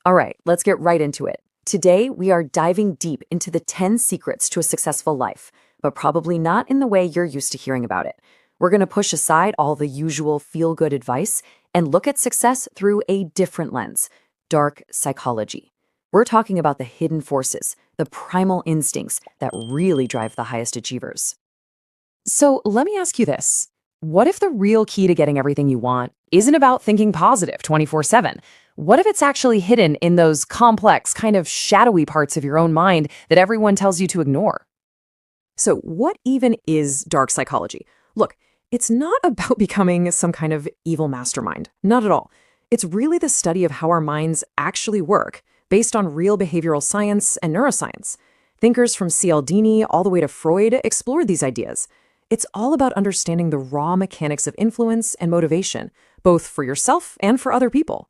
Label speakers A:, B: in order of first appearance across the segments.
A: All right, let's get right into it. Today, we are diving deep into the 10 secrets to a successful life, but probably not in the way you're used to hearing about it. We're going to push aside all the usual feel good advice and look at success through a different lens: dark psychology. We're talking about the hidden forces, the primal instincts that really drive the highest achievers.
B: So let me ask you this. What if the real key to getting everything you want isn't about thinking positive 24/7? What if it's actually hidden in those complex, kind of shadowy parts of your own mind that everyone tells you to ignore?
C: So, what even is dark psychology? Look, it's not about becoming some kind of evil mastermind. Not at all. It's really the study of how our minds actually work, based on real behavioral science and neuroscience. Thinkers from Cialdini all the way to Freud explored these ideas. It's all about understanding the raw mechanics of influence and motivation, both for yourself and for other people.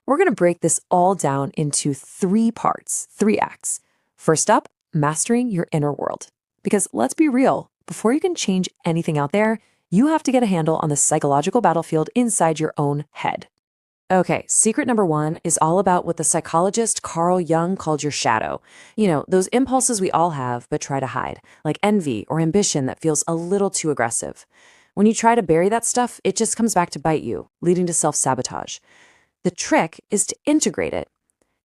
A: We're going to break this all down into three parts, three acts. First up, mastering your inner world. Because let's be real, before you can change anything out there, you have to get a handle on the psychological battlefield inside your own head. Okay, secret number one is all about what the psychologist Carl Jung called your shadow. You know, those impulses we all have but try to hide, like envy or ambition that feels a little too aggressive. When you try to bury that stuff, it just comes back to bite you, leading to self-sabotage. The trick is to integrate it.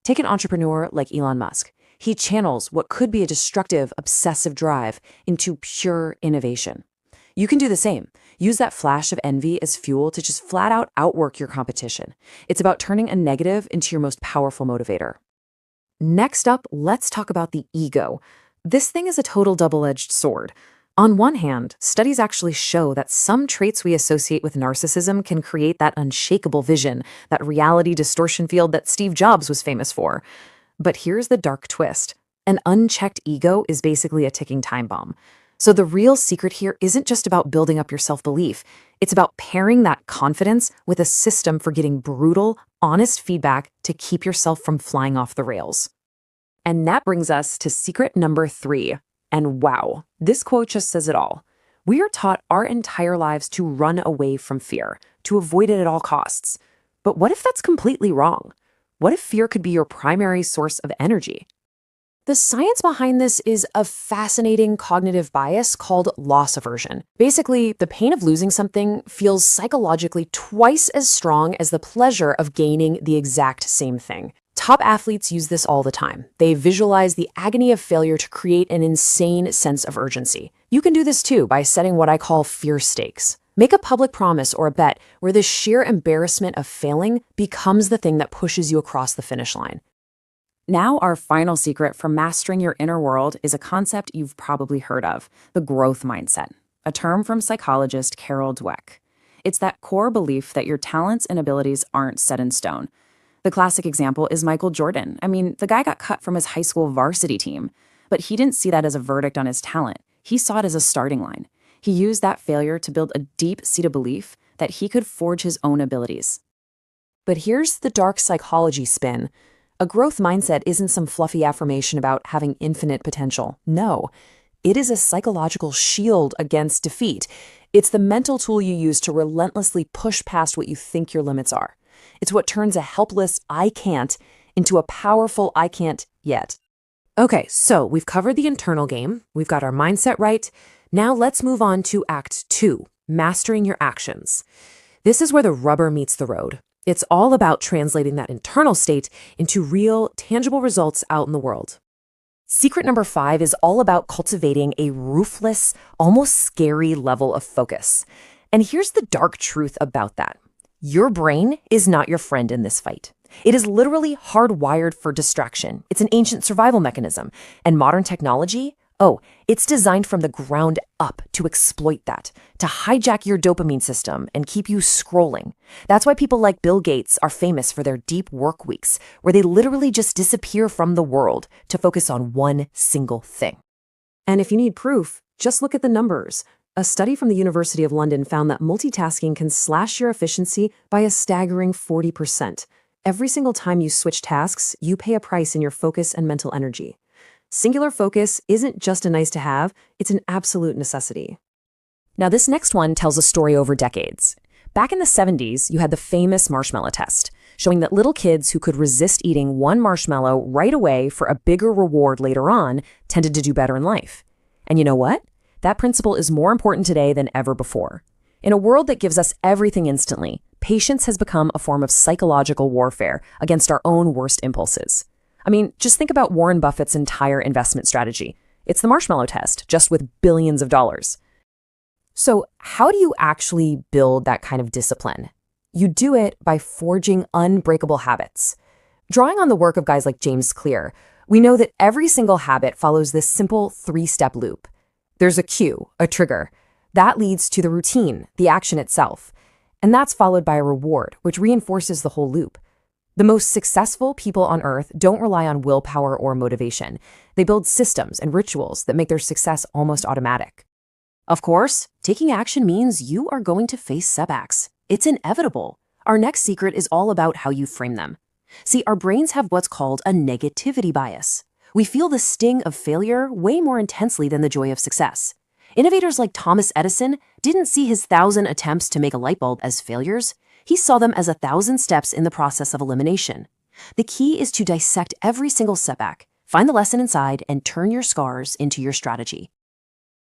A: Take an entrepreneur like Elon Musk. He channels what could be a destructive, obsessive drive into pure innovation. You can do the same. Use that flash of envy as fuel to just flat out outwork your competition. It's about turning a negative into your most powerful motivator. Next up, let's talk about the ego. This thing is a total double-edged sword. On one hand, studies actually show that some traits we associate with narcissism can create that unshakable vision, that reality distortion field that Steve Jobs was famous for. But here's the dark twist. An unchecked ego is basically a ticking time bomb. So the real secret here isn't just about building up your self-belief. It's about pairing that confidence with a system for getting brutal, honest feedback to keep yourself from flying off the rails. And that brings us to secret number 3. And wow, this quote just says it all. We are taught our entire lives to run away from fear, to avoid it at all costs. But what if that's completely wrong? What if fear could be your primary source of energy? The science behind this is a fascinating cognitive bias called loss aversion. Basically, the pain of losing something feels psychologically twice as strong as the pleasure of gaining the exact same thing. Top athletes use this all the time. They visualize the agony of failure to create an insane sense of urgency. You can do this too by setting what I call fear stakes. Make a public promise or a bet where the sheer embarrassment of failing becomes the thing that pushes you across the finish line. Now, our final secret for mastering your inner world is a concept you've probably heard of: the growth mindset, a term from psychologist Carol Dweck. It's that core belief that your talents and abilities aren't set in stone. The classic example is Michael Jordan. I mean, the guy got cut from his high school varsity team, but he didn't see that as a verdict on his talent. He saw it as a starting line. He used that failure to build a deep-seated belief that he could forge his own abilities. But here's the dark psychology spin. A growth mindset isn't some fluffy affirmation about having infinite potential. No, it is a psychological shield against defeat. It's the mental tool you use to relentlessly push past what you think your limits are. It's what turns a helpless "I can't" into a powerful "I can't yet." Okay, so we've covered the internal game. We've got our mindset right. Now let's move on to Act 2, mastering your actions. This is where the rubber meets the road. It's all about translating that internal state into real, tangible results out in the world. Secret number 5 is all about cultivating a ruthless, almost scary level of focus. And here's the dark truth about that. Your brain is not your friend in this fight. It is literally hardwired for distraction. It's an ancient survival mechanism. And modern technology, it's designed from the ground up to exploit that, to hijack your dopamine system and keep you scrolling. That's why people like Bill Gates are famous for their deep work weeks, where they literally just disappear from the world to focus on one single thing. And if you need proof, just look at the numbers. A study from the University of London found that multitasking can slash your efficiency by a staggering 40%. Every single time you switch tasks, you pay a price in your focus and mental energy. Singular focus isn't just a nice to have, it's an absolute necessity. Now, this next one tells a story over decades.
C: Back in the 70s, you had the famous marshmallow test, showing that little kids who could resist eating one marshmallow right away for a bigger reward later on tended to do better in life. And you know what? That principle is more important today than ever before. In a world that gives us everything instantly, patience has become a form of psychological warfare against our own worst impulses. I mean, just think about Warren Buffett's entire investment strategy. It's the marshmallow test, just with billions of dollars.
B: So how do you actually build that kind of discipline? You do it by forging unbreakable habits. Drawing on the work of guys like James Clear, we know that every single habit follows this simple 3-step loop. There's a cue, a trigger. That leads to the routine, the action itself. And that's followed by a reward, which reinforces the whole loop. The most successful people on earth don't rely on willpower or motivation. They build systems and rituals that make their success almost automatic. Of course, taking action means you are going to face setbacks. It's inevitable. Our next secret is all about how you frame them. See, our brains have what's called a negativity bias. We feel the sting of failure way more intensely than the joy of success. Innovators like Thomas Edison didn't see his 1,000 attempts to make a light bulb as failures. He saw them as 1,000 steps in the process of elimination. The key is to dissect every single setback, find the lesson inside, and turn your scars into your strategy.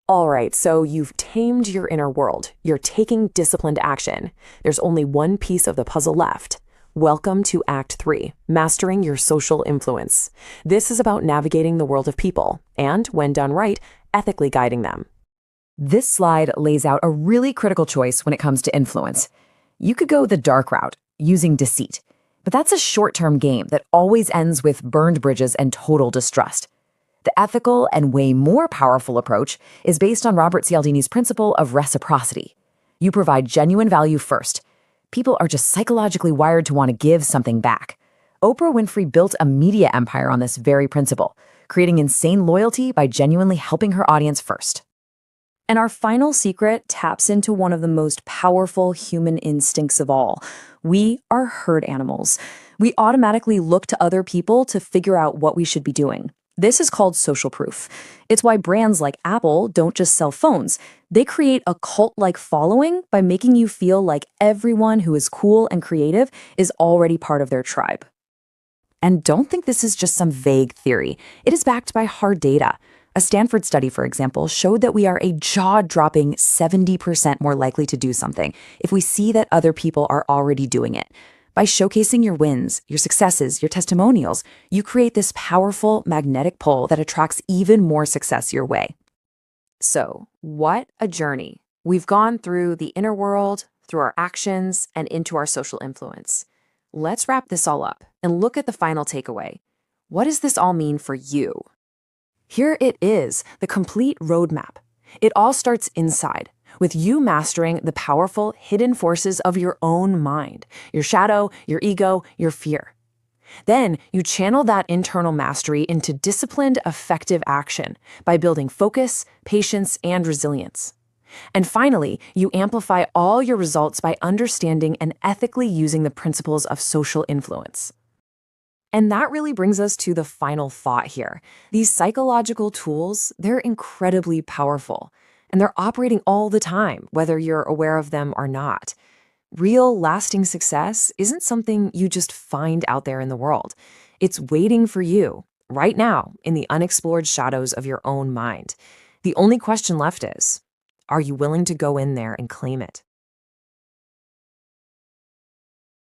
C: All right, so you've tamed your inner world. You're taking disciplined action. There's only one piece of the puzzle left. Welcome to Act 3, Mastering Your Social Influence. This is about navigating the world of people and, when done right, ethically guiding them.
B: This slide lays out a really critical choice when it comes to influence. You could go the dark route, using deceit, but that's a short-term game that always ends with burned bridges and total distrust. The ethical and way more powerful approach is based on Robert Cialdini's principle of reciprocity. You provide genuine value first. People are just psychologically wired to want to give something back. Oprah Winfrey built a media empire on this very principle, creating insane loyalty by genuinely helping her audience first.
A: And our final secret taps into one of the most powerful human instincts of all. We are herd animals. We automatically look to other people to figure out what we should be doing. This is called social proof. It's why brands like Apple don't just sell phones. They create a cult-like following by making you feel like everyone who is cool and creative is already part of their tribe. And don't think this is just some vague theory. It is backed by hard data. A Stanford study, for example, showed that we are a jaw-dropping 70% more likely to do something if we see that other people are already doing it. By showcasing your wins, your successes, your testimonials, you create this powerful magnetic pull that attracts even more success your way. So, what a journey. We've gone through the inner world, through our actions, and into our social influence. Let's wrap this all up and look at the final takeaway. What does this all mean for you? Here it is, the complete roadmap. It all starts inside, with you mastering the powerful hidden forces of your own mind, your shadow, your ego, your fear. Then you channel that internal mastery into disciplined, effective action by building focus, patience, and resilience. And finally, you amplify all your results by understanding and ethically using the principles of social influence. And that really brings us to the final thought here. These psychological tools, they're incredibly powerful. And they're operating all the time, whether you're aware of them or not. Real, lasting success isn't something you just find out there in the world. It's waiting for you, right now, in the unexplored shadows of your own mind. The only question left is, are you willing to go in there and claim it?